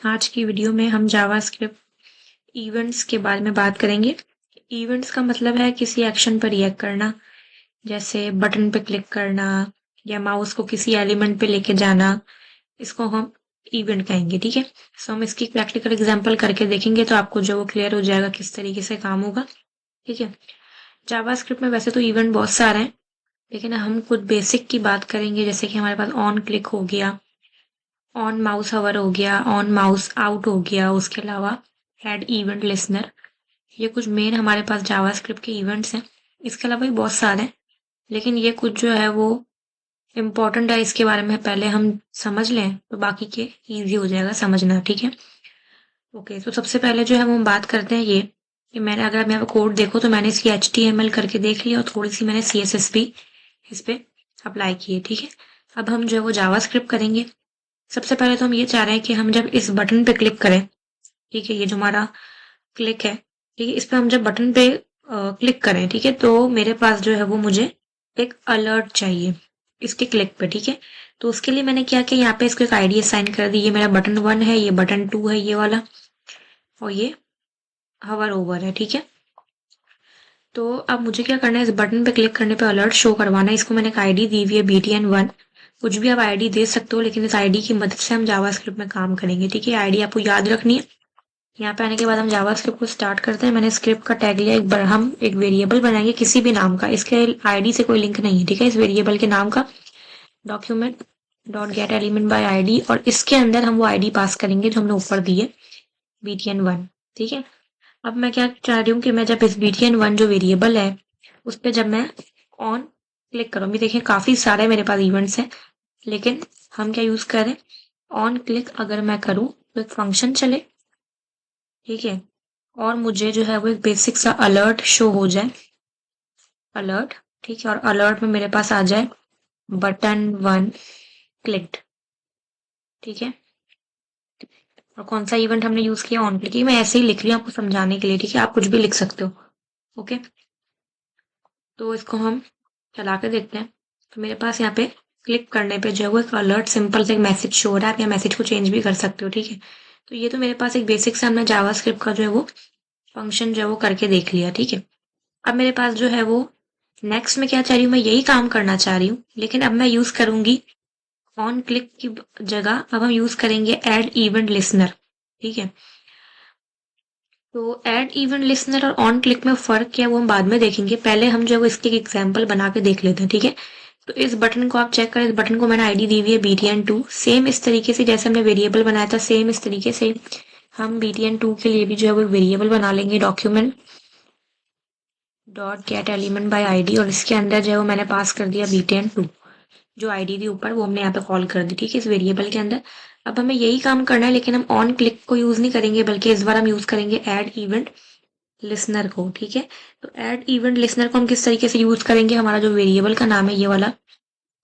आज की वीडियो में हम जावास्क्रिप्ट इवेंट्स के बारे में बात करेंगे। इवेंट्स का मतलब है किसी एक्शन पर रिएक्ट करना, जैसे बटन पे क्लिक करना या माउस को किसी एलिमेंट पे लेके जाना, इसको हम इवेंट कहेंगे। ठीक है, सो हम इसकी प्रैक्टिकल एग्जांपल करके देखेंगे तो आपको जो वो क्लियर हो जाएगा किस तरीके से काम होगा। ठीक है, जावास्क्रिप्ट में वैसे तो इवेंट बहुत सारे हैं, लेकिन हम कुछ बेसिक की बात करेंगे, जैसे कि हमारे पास ऑन क्लिक हो गया, ऑन माउस हवर हो गया, ऑन माउस आउट हो गया, उसके अलावा ऐड इवेंट लिसनर। ये कुछ मेन हमारे पास जावास्क्रिप्ट के इवेंट्स हैं। इसके अलावा भी बहुत सारे हैं, लेकिन ये कुछ जो है वो इम्पोर्टेंट है, इसके बारे में पहले हम समझ लें तो बाकी के इजी हो जाएगा समझना। ठीक है, ओके। तो सबसे पहले जो है वो हम बात करते हैं ये कि मैंने, अगर आप यहाँ पे कोड देखो तो मैंने इसकी HTML करके देख लिया और थोड़ी सी मैंने CSS भी इस पे अप्लाई की है। ठीक है, अब हम जो है वो जावास्क्रिप्ट करेंगे। सबसे पहले तो हम ये चाह रहे हैं कि हम जब इस बटन पे क्लिक करें, ठीक है, ये जो हमारा क्लिक है, ठीक है, इस पे हम जब बटन पे क्लिक करें, ठीक है, तो मेरे पास जो है वो मुझे एक अलर्ट चाहिए इसके क्लिक पे। ठीक है, तो उसके लिए मैंने क्या किया, यहाँ पे इसको एक ID असाइन कर दी। ये मेरा बटन 1 है, ये बटन 2 है, ये वाला, और ये हवर ओवर है। ठीक है, तो अब मुझे क्या करना है, इस बटन पे क्लिक करने पे अलर्ट शो करवाना है। इसको मैंने एक ID दी हुई है BTN1। कुछ भी आप ID दे सकते हो, लेकिन इस ID की मदद से हम जावास्क्रिप्ट में काम करेंगे। ठीक है, ID आपको याद रखनी है। यहाँ पे आने के बाद हम जावास्क्रिप्ट को स्टार्ट करते हैं। मैंने स्क्रिप्ट का टैग लिया, एक बार हम एक वेरिएबल बनाएंगे किसी भी नाम का, इसके ID से कोई लिंक नहीं है। ठीक है, इस वेरिएबल के नाम का document dot gate element by ID, और इसके अंदर हम वो ID पास करेंगे जो हमने ऊपर दी है BTN1। ठीक है, अब मैं क्या चाह रही हूँ कि मैं जब इस BTN1 जो वेरिएबल है उस पर जब मैं ऑन क्लिक करूँ, भी देखिए काफी सारे मेरे पास इवेंट्स हैं, लेकिन हम क्या यूज करें, ऑन क्लिक अगर मैं करूँ तो एक फंक्शन चले। ठीक है, और मुझे जो है वो एक बेसिक सा अलर्ट शो हो जाए, अलर्ट। ठीक है, और अलर्ट में मेरे पास आ जाए बटन 1 क्लिक्ड। ठीक है, और कौन सा इवेंट हमने यूज किया, ऑन क्लिक। मैं ऐसे ही लिख रही हूँ आपको समझाने के लिए। ठीक है, आप कुछ भी लिख सकते हो। ओके, तो इसको हम चला के देखते हैं। तो मेरे पास यहाँ पे क्लिक करने पे जो है वो एक अलर्ट सिंपल से एक मैसेज शो हो रहा है। आप यहाँ मैसेज को चेंज भी कर सकते हो। ठीक है, तो ये तो मेरे पास एक बेसिक से हमने जावास्क्रिप्ट का जो है वो फंक्शन जो है वो करके देख लिया। ठीक है, अब मेरे पास जो है वो नेक्स्ट में क्या चाह रही हूँ, मैं यही काम करना चाह रही हूँ, लेकिन अब मैं यूज करूंगी ऑन क्लिक की जगह, अब हम यूज करेंगे ऐड इवेंट लिसनर। ठीक है, तो ऐड इवेंट लिसनर और ऑन क्लिक में फर्क क्या है वो हम बाद में देखेंगे। पहले हम जो है वो इसके एक एग्जाम्पल बना के देख लेते हैं। ठीक है, तो इस बटन को आप चेक करें, इस बटन को मैंने ID दी हुई है BTN2। सेम इस तरीके से जैसे हमने वेरिएबल बनाया था, सेम इस तरीके से हम BTN2 के लिए भी जो है वो वेरिएबल बना लेंगे, document dot gate element by ID, और इसके अंदर जो है वो मैंने पास कर दिया BTN2। जो ID थी ऊपर वो हमने यहाँ पे कॉल कर दी। ठीक है, इस वेरिएबल के अंदर। अब हमें यही काम करना है, लेकिन हम ऑन क्लिक को यूज नहीं करेंगे, बल्कि इस बार हम यूज करेंगे ऐड इवेंट लिसनर को। ठीक है, तो ऐड इवेंट लिसनर को हम किस तरीके से यूज करेंगे, हमारा जो वेरिएबल का नाम है ये वाला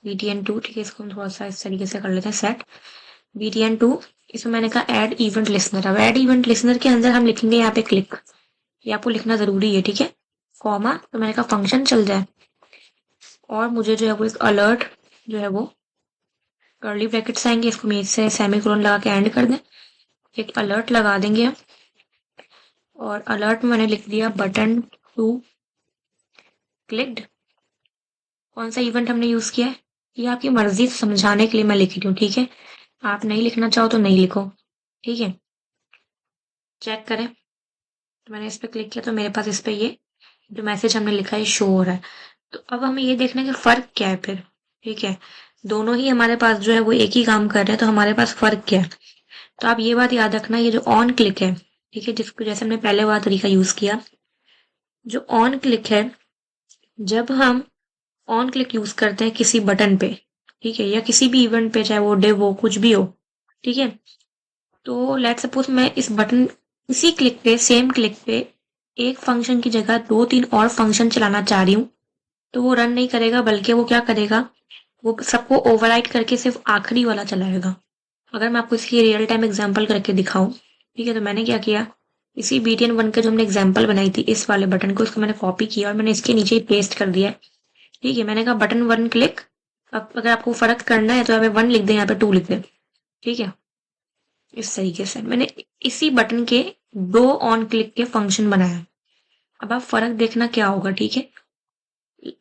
BTN2। ठीक है, इसको हम थोड़ा सा इस तरीके से कर लेते हैं, सेट BTN2। इसमें मैंने कहा ऐड इवेंट लिसनर। अब ऐड इवेंट लिसनर के अंदर हम लिखेंगे यहाँ पे क्लिक, ये आपको लिखना जरूरी है। ठीक है, कॉमा, तो मैंने कहा फंक्शन चल जाए, और मुझे जो है वो एक अलर्ट जो है वो कर्ली ब्रैकेट्स आएंगे, इसको मैं से सेमीकोलन लगा के एंड कर दें, एक अलर्ट लगा देंगे हम। और अलर्ट में मैंने लिख दिया बटन 2 क्लिक्ड। कौन सा इवेंट हमने यूज किया है ये आपकी मर्जी, समझाने के लिए मैं लिख रही हूँ। ठीक है, आप नहीं लिखना चाहो तो नहीं लिखो। ठीक है, चेक करें, तो मैंने इस पे क्लिक किया तो मेरे पास इस पे ये जो मैसेज हमने लिखा है शो हो रहा है। तो अब हमें ये देखना है कि फर्क क्या है फिर। ठीक है, दोनों ही हमारे पास जो है वो एक ही काम कर रहे हैं, तो हमारे पास फर्क क्या है। तो आप ये बात याद रखना, ये जो ऑन क्लिक है, ठीक है, जिसको जैसे हमने पहले वाला तरीका यूज किया, जो ऑन क्लिक है, जब हम ऑन क्लिक यूज करते हैं किसी बटन पे, ठीक है, या किसी भी इवेंट पे, चाहे वो डिव हो कुछ भी हो, ठीक है, तो लेट सपोज मैं इस बटन, इसी क्लिक पे, सेम क्लिक पे एक फंक्शन की जगह 2-3 और फंक्शन चलाना चाह रही हूँ, तो वो रन नहीं करेगा, बल्कि वो क्या करेगा, वो सबको ओवरराइड करके सिर्फ आखिरी वाला चलाएगा। अगर मैं आपको इसकी रियल टाइम एग्जांपल करके दिखाऊं, ठीक है, तो मैंने क्या किया, इसी BTN1 के जो हमने एग्जांपल बनाई थी, इस वाले बटन को, इसको मैंने कॉपी किया और मैंने इसके नीचे ही पेस्ट कर दिया। ठीक है, मैंने कहा बटन 1 क्लिक। अब अगर आपको फर्क करना है तो यहाँ पे 1 लिख दें, यहाँ पे 2 लिख दें। ठीक है, इस तरीके से मैंने इसी बटन के 2 ऑन क्लिक के फंक्शन बनाया। अब आप फर्क देखना क्या होगा, ठीक है।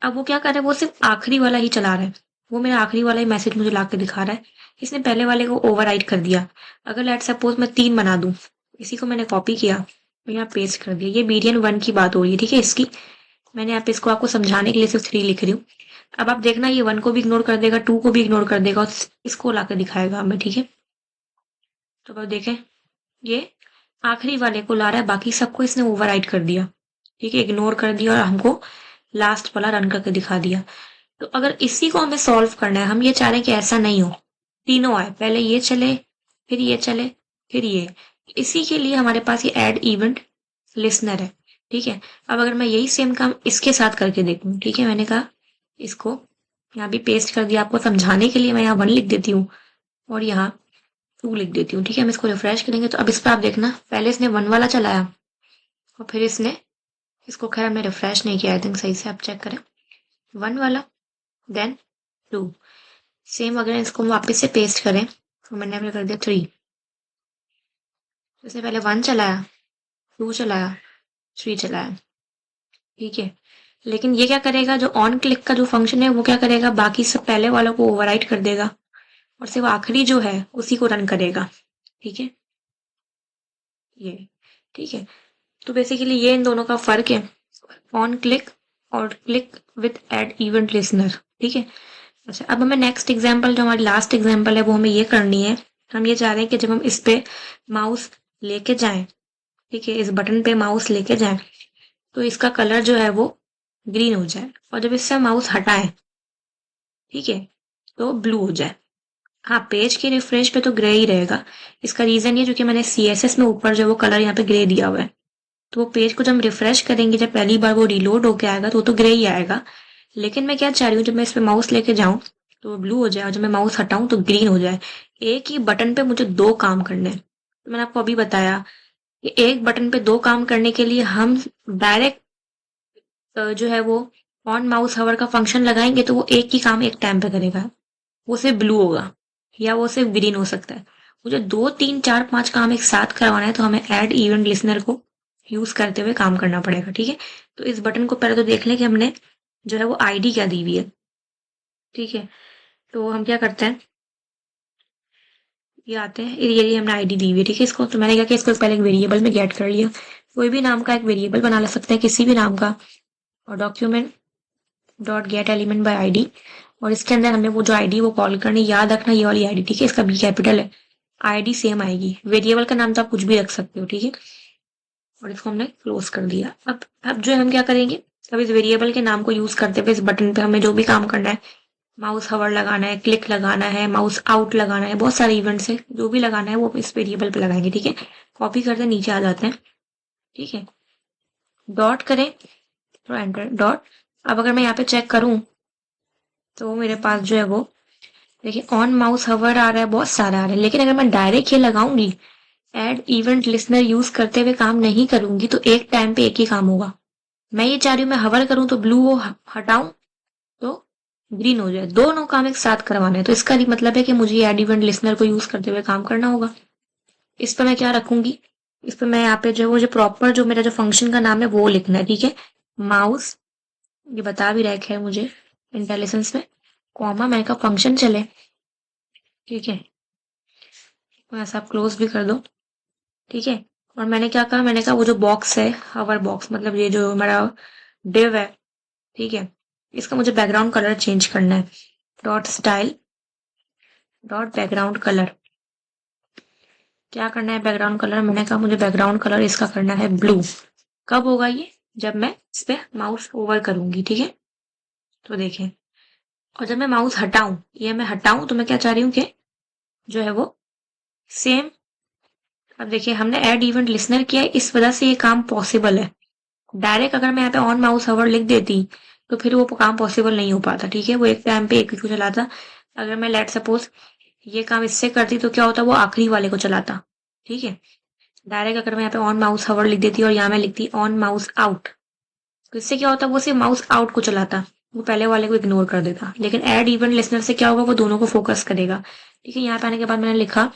अब वो क्या कर रहा है, वो सिर्फ आखिरी वाला ही चला रहा है, वो मेरा आखिरी वाला ही मैसेज मुझे ला के दिखा रहा है। इसने पहले वाले को ओवरराइड कर दिया। अगर लेट सपोज मैं 3 बना दूं, इसी को मैंने कॉपी किया और यहाँ पेस्ट कर दिया। ये BDN 1 की बात हो रही है, ठीक है। इसकी मैंने यहाँ पे इसको आपको समझाने के लिए सिर्फ 3 लिख रही हूँ। अब आप देखना ये 1 को भी इग्नोर कर देगा, 2 को भी इग्नोर कर देगा और इसको ला कर दिखाएगा हमें, ठीक है। तो अब देखें, ये आखिरी वाले को ला रहा है, बाकी सबको इसने ओवरराइड कर दिया, ठीक है, इग्नोर कर दिया और हमको लास्ट वाला रन करके दिखा दिया। तो अगर इसी को हमें सॉल्व करना है, हम ये चाह रहे हैं कि ऐसा नहीं हो, तीनों आए, पहले ये चले, फिर ये चले, फिर ये। इसी के लिए हमारे पास ये ऐड इवेंट लिसनर है, ठीक है। अब अगर मैं यही सेम काम इसके साथ करके देखूं, ठीक है, मैंने कहा इसको यहाँ भी पेस्ट कर दिया, आपको समझाने के लिए मैं यहाँ 1 लिख देती हूँ और यहाँ 2 लिख देती हूँ, ठीक है। हम इसको रिफ्रेश करेंगे तो अब इस पर आप देखना, पहले इसने 1 वाला चलाया और फिर इसने इसको, खैर हमने रिफ्रेश नहीं किया आई थिंक सही से, आप चेक करें, 1 वाला देन 2। सेम अगर इसको वापस से पेस्ट करें तो मैंने अभी कर दिया 3। इसने पहले 1 चलाया, 2 चलाया, 3 चलाया, ठीक है। लेकिन ये क्या करेगा, जो ऑन क्लिक का जो फंक्शन है वो क्या करेगा, बाकी सब पहले वालों को ओवरराइड कर देगा और सिर्फ आखिरी जो है उसी को रन करेगा, ठीक है। ये ठीक है। तो बेसिकली ये इन दोनों का फर्क है, ऑन क्लिक और click with add event listener, ठीक है। अच्छा, अब हमें नेक्स्ट एग्जाम्पल, जो हमारी लास्ट एग्जाम्पल है, वो हमें ये करनी है। हम ये चाह रहे हैं कि जब हम इस पे माउस लेके जाएं, ठीक है, इस बटन पे माउस लेके जाएं तो इसका कलर जो है वो ग्रीन हो जाए और जब इससे माउस हटाएं, ठीक है, तो ब्लू हो जाए। हाँ, पेज के रिफ्रेश पे तो ग्रे ही रहेगा। इसका रीजन ये, जो कि मैंने CSS में ऊपर जो वो कलर यहाँ पे ग्रे दिया हुआ है, तो वो पेज को जब हम रिफ्रेश करेंगे, जब पहली बार वो रिलोड होके आएगा तो वो तो ग्रे ही आएगा। लेकिन मैं क्या चाह रही हूँ, जब मैं इस पे माउस लेके जाऊं तो वो ब्लू हो जाए और जब मैं माउस हटाऊं तो ग्रीन हो जाए। एक ही बटन पे मुझे 2 काम करने हैं। तो मैंने आपको अभी बताया कि एक बटन पे 2 काम करने के लिए हम डायरेक्ट जो है वो ऑन माउस हवर का फंक्शन लगाएंगे तो वो एक ही काम एक टाइम पे करेगा, वो सिर्फ ब्लू होगा या वो सिर्फ ग्रीन हो सकता है। मुझे 2 3 4 5 काम एक साथ करवाना है तो हमें ऐड इवेंट लिसनर को यूज करते हुए काम करना पड़ेगा, ठीक है। तो इस बटन को पहले तो देख लें कि हमने जो है वो ID क्या दी हुई है, ठीक है। तो हम क्या करते हैं, ये आते हैं, ये हमने ID दी हुई है, ठीक है। इसको तो मैंने क्या किया, इसको पहले एक वेरिएबल में गेट कर लिया। कोई भी नाम का एक वेरिएबल बना ले सकते हैं, किसी भी नाम का, और document dot gate element by ID, और इसके अंदर हमें वो जो ID वो कॉल करनी, याद रखना ये वाली ID, ठीक है। इसका B कैपिटल है, ID सेम आएगी। वेरिएबल का नाम तो आप कुछ भी रख सकते हो, ठीक है। और इसको हमने क्लोज कर दिया। अब जो हम क्या करेंगे, अब इस वेरिएबल के नाम को यूज करते हुए इस बटन पे हमें जो भी काम करना है, माउस हवर लगाना है, क्लिक लगाना है, माउस आउट लगाना है, बहुत सारे इवेंट्स है, जो भी लगाना है वो इस वेरिएबल पे लगाएंगे, ठीक है। कॉपी करते नीचे आ जाते हैं, ठीक है, डॉट करें तो एंटर डॉट। अब अगर मैं यहाँ पे चेक करूं तो मेरे पास जो है वो देखिए ऑन माउस हवर आ रहा है, बहुत सारा आ रहा है। लेकिन अगर मैं डायरेक्ट ये लगाऊंगी, एड इवेंट लिसनर यूज करते हुए काम नहीं करूंगी, तो एक टाइम पे एक ही काम होगा। मैं ये चाह रही हूँ मैं हवर करूं तो ब्लू हो, हटाऊं तो ग्रीन हो जाए, दोनों काम एक साथ करवाने हैं। तो इसका मतलब है कि मुझे एड इवेंट लिसनर को यूज करते हुए काम करना होगा। इस पर मैं क्या रखूंगी, इस पर मैं यहाँ पे जो वो जो प्रॉपर जो मेरा जो फंक्शन का नाम है वो लिखना है, ठीक है। माउस, ये बता भी रखा है मुझे इंटेलिजेंस में, कॉमा मैंने कहा फंक्शन चले, ठीक है। ऐसा आप क्लोज भी कर दो, ठीक है। और मैंने क्या कहा, मैंने कहा वो जो बॉक्स है, हवर बॉक्स, मतलब ये जो हमारा डिव है, ठीक है, इसका मुझे बैकग्राउंड कलर चेंज करना है। Dot style dot background colour, क्या करना है बैकग्राउंड कलर, मैंने कहा मुझे बैकग्राउंड कलर इसका करना है ब्लू। कब होगा ये, जब मैं इस पे माउस ओवर करूंगी, ठीक है। तो देखें, और जब मैं माउस हटाऊं, ये मैं हटाऊं तो मैं क्या चाह रही हूँ कि जो है वो सेम। अब देखिए हमने ऐड इवेंट लिसनर किया है, इस वजह से ये काम पॉसिबल है। डायरेक्ट अगर मैं यहाँ पे ऑन माउस हवर लिख देती तो फिर वो काम पॉसिबल नहीं हो पाता, ठीक है। वो एक टाइम पे एक ही को चलाता। अगर मैं लेट सपोज ये काम इससे करती तो क्या होता, वो आखिरी वाले को चलाता, ठीक है। डायरेक्ट अगर मैं यहाँ पे ऑन माउस हवर लिख देती और यहाँ मैं लिखती ऑन माउस आउट, तो इससे क्या होता, वो सिर्फ माउस आउट को चलाता, वो पहले वाले को इग्नोर कर देता। लेकिन ऐड इवेंट लिसनर से क्या होगा, वो दोनों को फोकस करेगा, ठीक है। यहाँ पे आने के बाद मैंने लिखा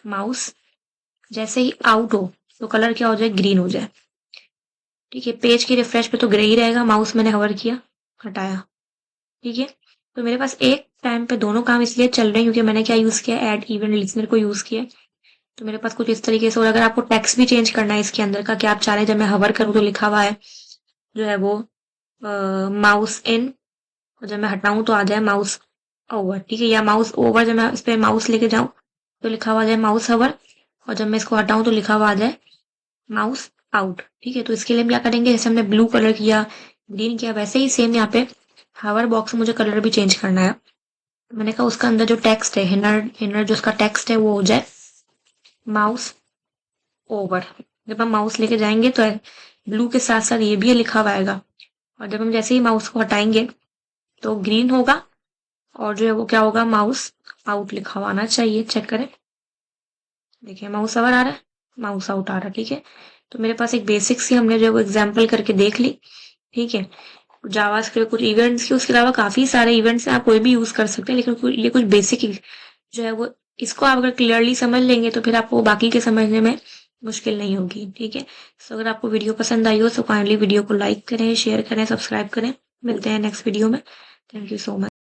माउस जैसे ही आउट हो तो कलर क्या हो जाए, ग्रीन हो जाए। ठीक है, पेज की रिफ्रेश पे तो ग्रे ही रहेगा, माउस मैंने हवर किया, हटाया। ठीक है, तो मेरे पास एक टाइम पे दोनों काम इसलिए चल रहे हैं क्योंकि मैंने क्या यूज किया, ऐड इवेंट लिसनर को यूज किया। तो मेरे पास कुछ इस तरीके से, और अगर आपको टेक्स्ट भी चेंज करना है इसके अंदर का, कि आप चाह रहे हैं जब मैं हवर करूं तो लिखा हुआ है जो है वो माउस इन, और जब मैं हटाऊं तो आ जाए माउस ओवर। ठीक है, या माउस ओवर, जब मैं इस पे माउस लेके जाऊं तो लिखा हुआ आ जाए माउस हवर, और जब मैं इसको हटाऊं तो लिखा हुआ आ जाए माउस आउट। ठीक है, तो इसके लिए हम क्या करेंगे, जैसे हमने ब्लू कलर किया, ग्रीन किया, वैसे ही सेम यहाँ पे हावर बॉक्स में मुझे कलर भी चेंज करना है। मैंने कहा उसका अंदर जो टेक्स्ट है, इनर इनर जो उसका टेक्स्ट है वो हो जाए माउस ओवर। जब हम माउस लेके जाएंगे तो ब्लू के साथ साथ ये भी लिखा हुआ आएगा, और जब हम जैसे ही माउस को हटाएंगे तो ग्रीन होगा, और जो है वो क्या होगा, माउस आउट लिखा हुआ आना चाहिए। चेक करें, देखिए माउस ओवर आ रहा है, माउस आउट आ रहा है। ठीक है, तो मेरे पास एक बेसिक सी हमने जो है वो एग्जाम्पल करके देख ली। ठीक है, जावास्क्रिप्ट कुछ इवेंट्स के, उसके अलावा काफी सारे इवेंट्स हैं, आप कोई भी यूज कर सकते हैं, लेकिन ये कुछ बेसिक जो है वो, इसको आप अगर क्लियरली समझ लेंगे तो फिर आपको बाकी के समझने में मुश्किल नहीं होगी। ठीक है, तो अगर आपको वीडियो पसंद आई हो तो काइंडली वीडियो को लाइक करें, शेयर करें, सब्सक्राइब करें। मिलते हैं नेक्स्ट वीडियो में। Thank you so much.